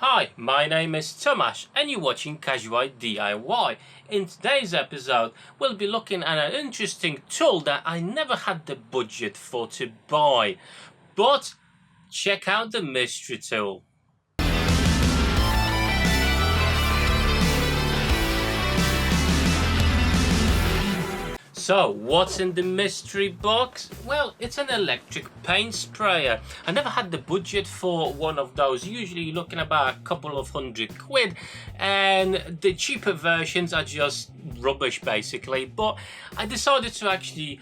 Hi, my name is Tomasz and you're watching Casual DIY. In today's episode, we'll be looking at an interesting tool that I never had the budget for to buy. But check out the mystery tool. So, what's in the mystery box? Well, it's an electric paint sprayer. I never had the budget for one of those. Usually you're looking about a couple of £100, and the cheaper versions are just rubbish basically. But I decided to actually,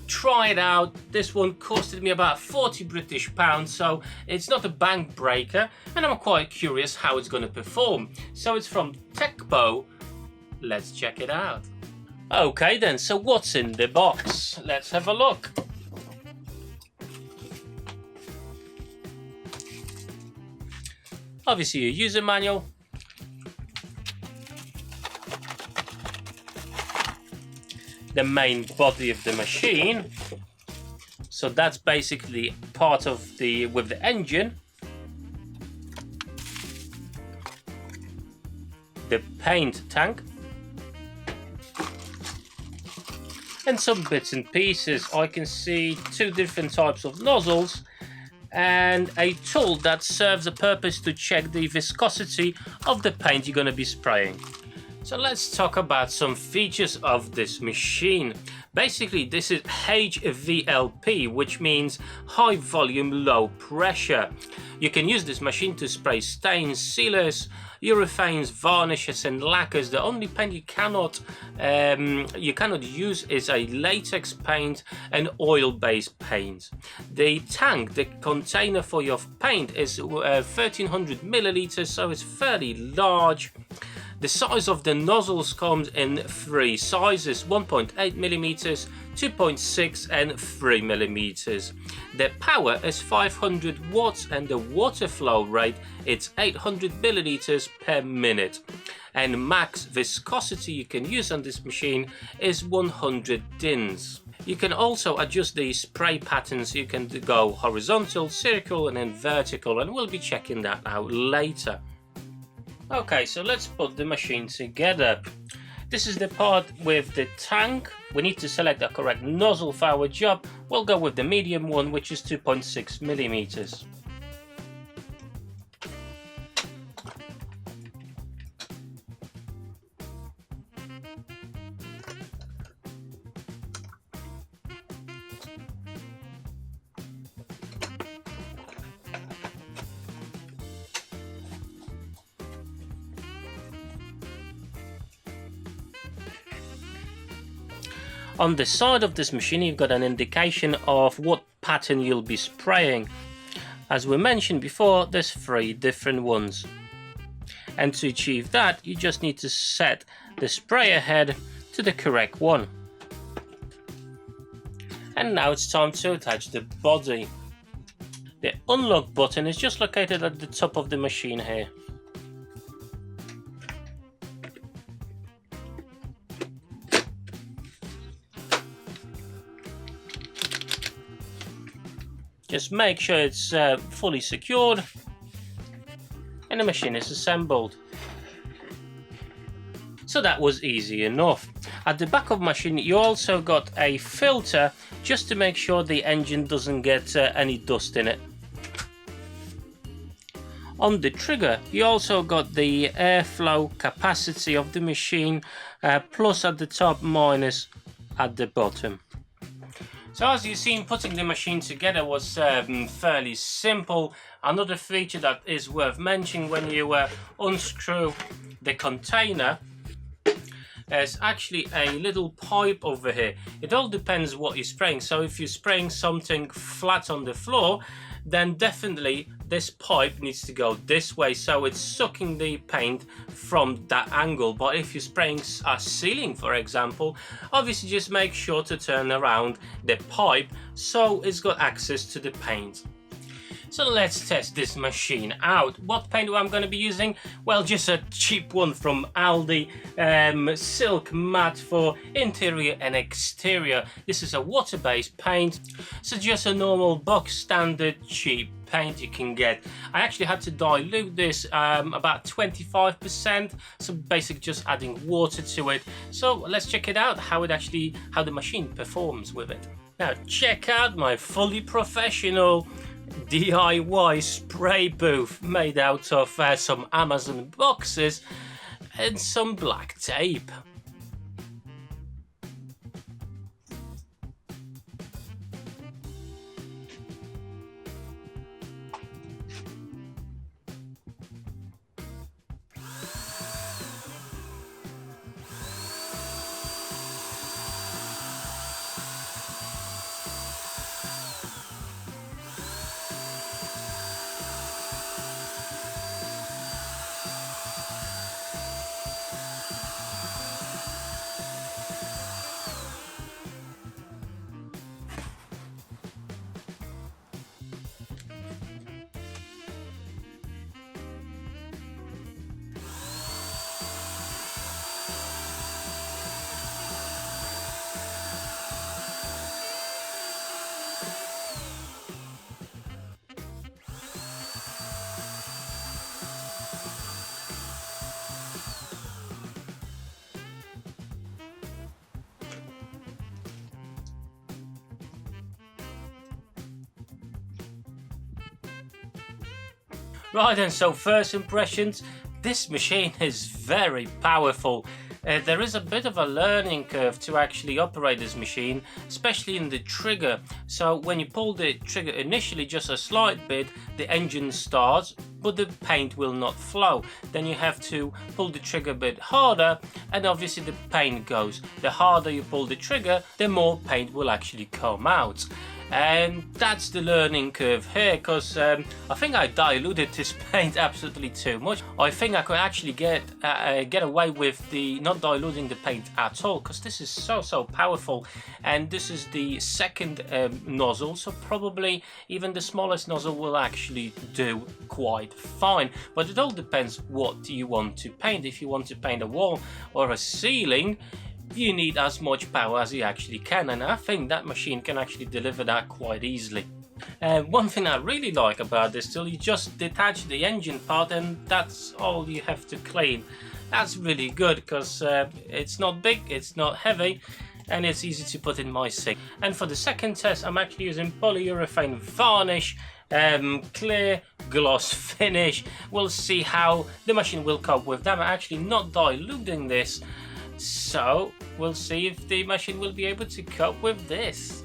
try it out. This one costed me about 40 British pounds, so it's not a bank breaker, and I'm quite curious how it's going to perform. So it's from TECCPO. Let's check it out. Okay then, so what's in the box? Let's have a look. Obviously a user manual. The main body of the machine. So that's basically part of with the engine. The paint tank. And some bits and pieces. I can see two different types of nozzles and a tool that serves a purpose to check the viscosity of the paint you're going to be spraying. So let's talk about some features of this machine. Basically, this is HVLP, which means high volume, low pressure. You can use this machine to spray stains, sealers, urethanes, varnishes and lacquers. The only paint you cannot use is a latex paint and oil-based paint. The tank, the container for your paint, is 1300 milliliters, so it's fairly large. The size of the nozzles comes in three sizes: 1.8 millimeters, 2.6 and 3 millimeters. The power is 500 watts and the water flow rate is 800 milliliters per minute. And max viscosity you can use on this machine is 100 dins. You can also adjust the spray patterns. You can go horizontal, circular and then vertical, and we'll be checking that out later. Okay, so let's put the machine together. This is the part with the tank. We need to select the correct nozzle for our job. We'll go with the medium one, which is 2.6 millimeters. On the side of this machine, you've got an indication of what pattern you'll be spraying. As we mentioned before, there's three different ones. And to achieve that, you just need to set the sprayer head to the correct one. And now it's time to attach the body. The unlock button is just located at the top of the machine here. Just make sure it's fully secured and the machine is assembled. So that was easy enough. At the back of the machine you also got a filter just to make sure the engine doesn't get any dust in it. On the trigger you also got the airflow capacity of the machine, plus at the top, minus at the bottom. So as you've seen, putting the machine together was fairly simple. Another feature that is worth mentioning: when you unscrew the container, there's actually a little pipe over here. It all depends what you're spraying. So if you're spraying something flat on the floor, then definitely this pipe needs to go this way, so it's sucking the paint from that angle. But if you're spraying a ceiling, for example, obviously just make sure to turn around the pipe so it's got access to the paint. So let's test this machine out. What paint I'm going to be using? Well, just a cheap one from Aldi, silk matte for interior and exterior. This is a water-based paint, so just a normal box standard cheap paint you can get. I actually had to dilute this about 25%, so basically just adding water to it. So let's check it out, how the machine performs with it. Now check out my fully professional DIY spray booth made out of some Amazon boxes and some black tape. Right then, so first impressions, this machine is very powerful. There is a bit of a learning curve to actually operate this machine, especially in the trigger. So when you pull the trigger initially just a slight bit, the engine starts, but the paint will not flow. Then you have to pull the trigger a bit harder, and obviously the paint goes. The harder you pull the trigger, the more paint will actually come out. And that's the learning curve here, because I think I diluted this paint absolutely too much. I think I could actually get away with not diluting the paint at all, because this is so powerful. And this is the second nozzle, so probably even the smallest nozzle will actually do quite fine. But it all depends what you want to paint. If you want to paint a wall or a ceiling, you need as much power as you actually can, and I think that machine can actually deliver that quite easily. One thing I really like about this tool, you just detach the engine part and that's all you have to clean. That's really good, because it's not big, it's not heavy, and it's easy to put in my sink. And for the second test, I'm actually using polyurethane varnish, clear gloss finish. We'll see how the machine will cope with that. I'm actually not diluting this, so we'll see if the machine will be able to cope with this.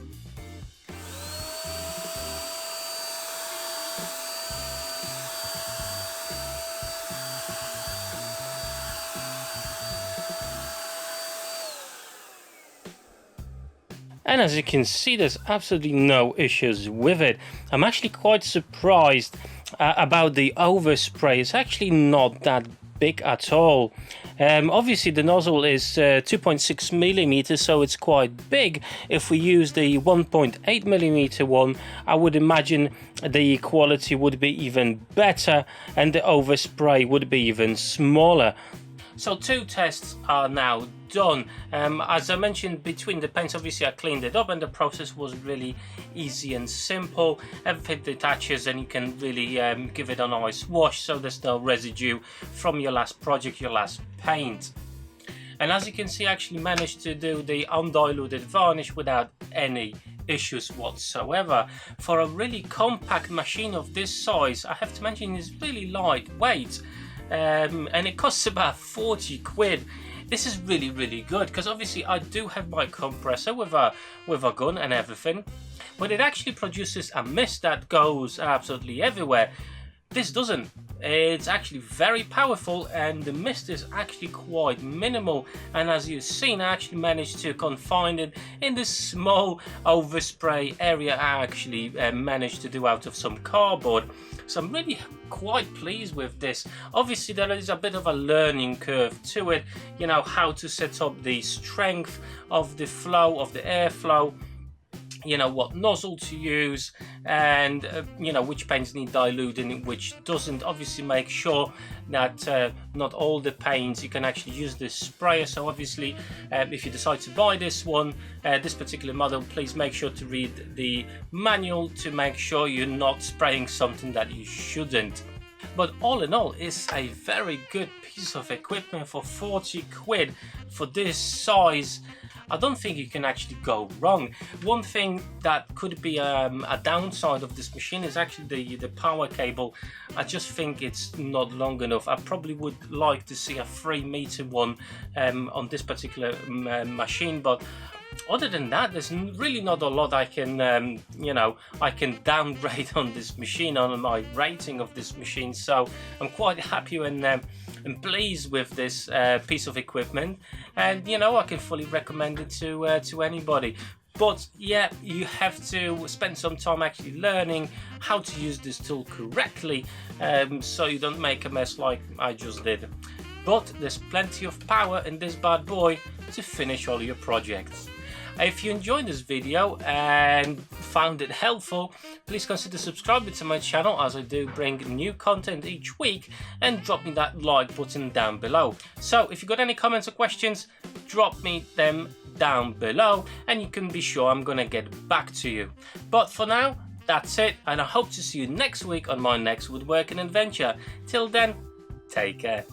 And as you can see, there's absolutely no issues with it. I'm actually quite surprised about the overspray. It's actually not that big at all. Obviously the nozzle is 2.6 millimeters, so it's quite big. If we use the 1.8 millimeter one, I would imagine the quality would be even better and the overspray would be even smaller. So 2 tests are now done. As I mentioned, between the paints, obviously I cleaned it up and the process was really easy and simple. Everything detaches and you can really give it a nice wash, so there's no residue from your last project, your last paint. And as you can see, I actually managed to do the undiluted varnish without any issues whatsoever. For a really compact machine of this size, I have to mention it's really lightweight. And it costs about 40 quid. This is really good, because obviously I do have my compressor with a gun and everything, but it actually produces a mist that goes absolutely everywhere. This doesn't. It's actually very powerful and the mist is actually quite minimal, and as you've seen, I actually managed to confine it in this small overspray area I actually managed to do out of some cardboard. So I'm really quite pleased with this. Obviously there is a bit of a learning curve to it, you know, how to set up the strength of the flow, of the airflow, you know, what nozzle to use, and you know, which paints need diluting, which doesn't. Obviously make sure that not all the paints you can actually use this sprayer. So obviously if you decide to buy this one, this particular model, please make sure to read the manual to make sure you're not spraying something that you shouldn't. But all in all, it's a very good piece of equipment for 40 quid for this size. I don't think you can actually go wrong. One thing that could be a downside of this machine is actually the power cable. I just think it's not long enough. I probably would like to see a 3-meter one on this particular machine, but other than that, there's really not a lot I can, you know, I can downgrade on this machine, on my rating of this machine. So I'm quite happy and pleased with this piece of equipment, and you know, I can fully recommend it to anybody. But yeah, you have to spend some time actually learning how to use this tool correctly, so you don't make a mess like I just did. But there's plenty of power in this bad boy to finish all your projects. If you enjoyed this video and found it helpful, please consider subscribing to my channel, as I do bring new content each week, and drop me that like button down below. So if you've got any comments or questions, drop me them down below and you can be sure I'm gonna get back to you. But for now, that's it, and I hope to see you next week on my next woodworking adventure. Till then, take care.